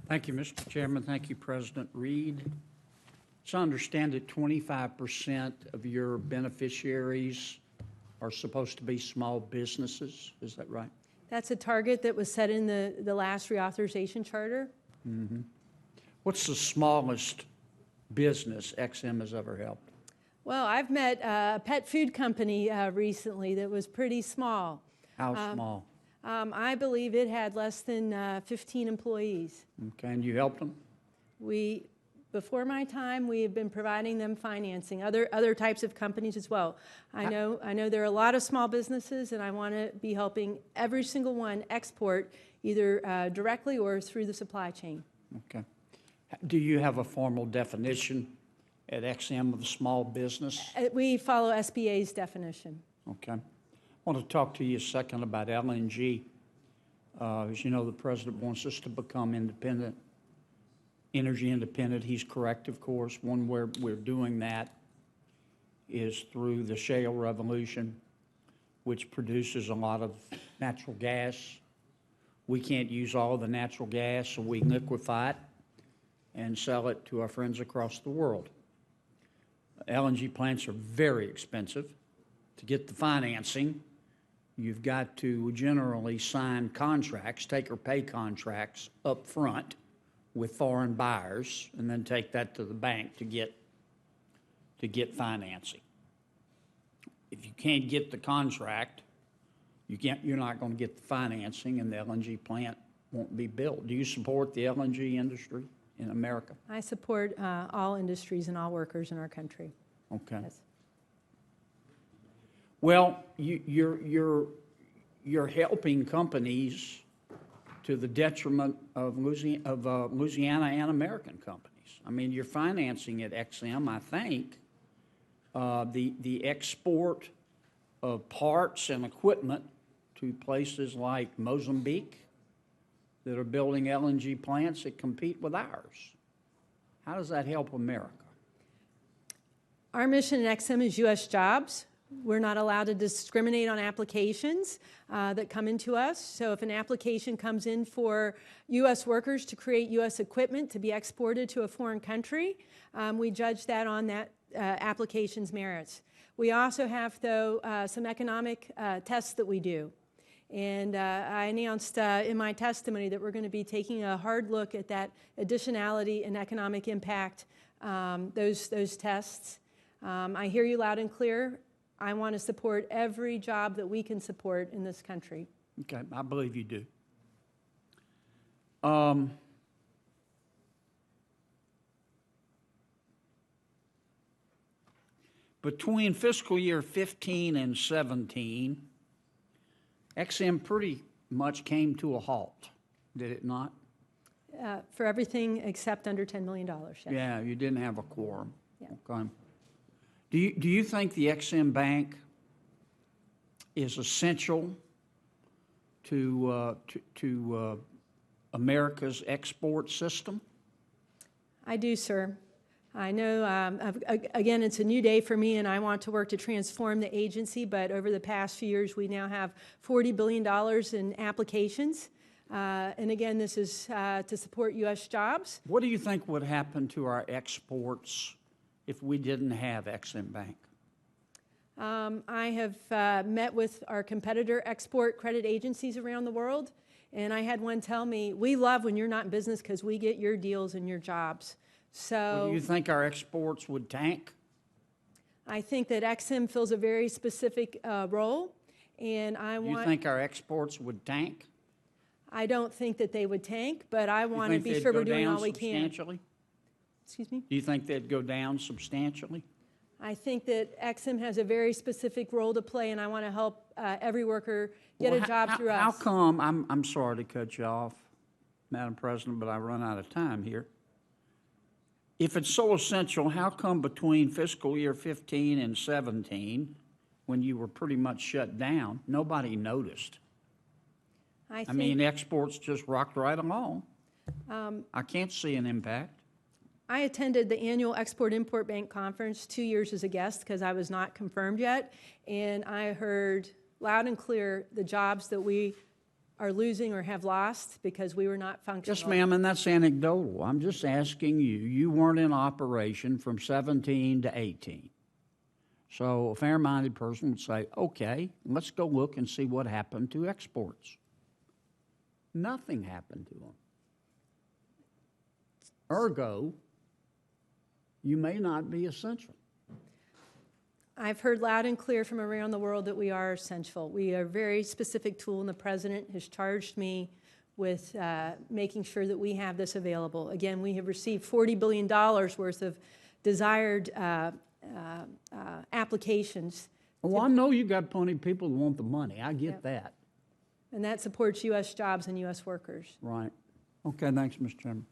Thank you, Mr. Chairman. Thank you, President Reed. So I understand that 25% of your beneficiaries are supposed to be small businesses. Is that right? That's a target that was set in the last reauthorization charter. What's the smallest business XM has ever helped? Well, I've met a pet food company recently that was pretty small. How small? I believe it had less than 15 employees. Okay, and you helped them? Before my time, we have been providing them financing, other types of companies as well. I know there are a lot of small businesses, and I want to be helping every single one export either directly or through the supply chain. Okay. Do you have a formal definition at XM of a small business? We follow SBA's definition. Okay. I want to talk to you a second about LNG. As you know, the President wants us to become independent, energy independent. He's correct, of course. One where we're doing that is through the shale revolution, which produces a lot of natural gas. We can't use all the natural gas, so we liquefy it and sell it to our friends across the world. LNG plants are very expensive. To get the financing, you've got to generally sign contracts, take or pay contracts up front with foreign buyers, and then take that to the bank to get financing. If you can't get the contract, you're not going to get the financing, and the LNG plant won't be built. Do you support the LNG industry in America? I support all industries and all workers in our country. Okay. Yes. Well, you're helping companies to the detriment of Louisiana and American companies. I mean, you're financing at XM, I think, the export of parts and equipment to places like Mozambique that are building LNG plants that compete with ours. How does that help America? Our mission at XM is U.S. jobs. We're not allowed to discriminate on applications that come into us. So if an application comes in for U.S. workers to create U.S. equipment to be exported to a foreign country, we judge that on that application's merits. We also have, though, some economic tests that we do. And I announced in my testimony that we're going to be taking a hard look at that additionality and economic impact, those tests. I hear you loud and clear. I want to support every job that we can support in this country. Okay, I believe you do. Between fiscal year 15 and 17, XM pretty much came to a halt, did it not? For everything except under $10 million, yes. Yeah, you didn't have a quorum. Yeah. Okay. Do you think the XM Bank is essential to America's export system? I do, sir. I know, again, it's a new day for me, and I want to work to transform the agency, but over the past few years, we now have $40 billion in applications. And again, this is to support U.S. jobs. What do you think would happen to our exports if we didn't have XM Bank? I have met with our competitor export credit agencies around the world, and I had one tell me, we love when you're not in business because we get your deals and your jobs. So Well, do you think our exports would tank? I think that XM fills a very specific role, and Do you think our exports would tank? I don't think that they would tank, but I want to Do you be think sure they'd we're go doing down all we can. substantially? Excuse me? Do you think they'd go down substantially? I think that XM has a very specific role to play, and I want to help every worker get a job through us. How come, I'm sorry to cut you off, Madam President, but I run out of time here. If it's so essential, how come between fiscal year 15 and 17, when you were pretty much shut down, nobody noticed? I mean, exports just rocked right along. I can't see an impact. I attended the annual Export-Import Bank Conference 2 years as a guest because I was not confirmed yet, and I heard loud and clear the jobs that we are losing or have lost because we were not functional. Yes, ma'am, and that's anecdotal. I'm just asking you. You weren't in operation from 17 to 18. So a fair-minded person would say, okay, let's go look and see what happened to exports. Nothing happened to them. Ergo, you may not be essential. I've heard loud and clear from around the world that we are essential. We are a very specific tool, and the president has charged me with making sure that we have this available. Again, we have received $40 billion worth of desired applications. Well, I know you got plenty of people who want the money. I get that. And that supports U.S. jobs and U.S. workers. Right. Okay, thanks, Mr. Chairman.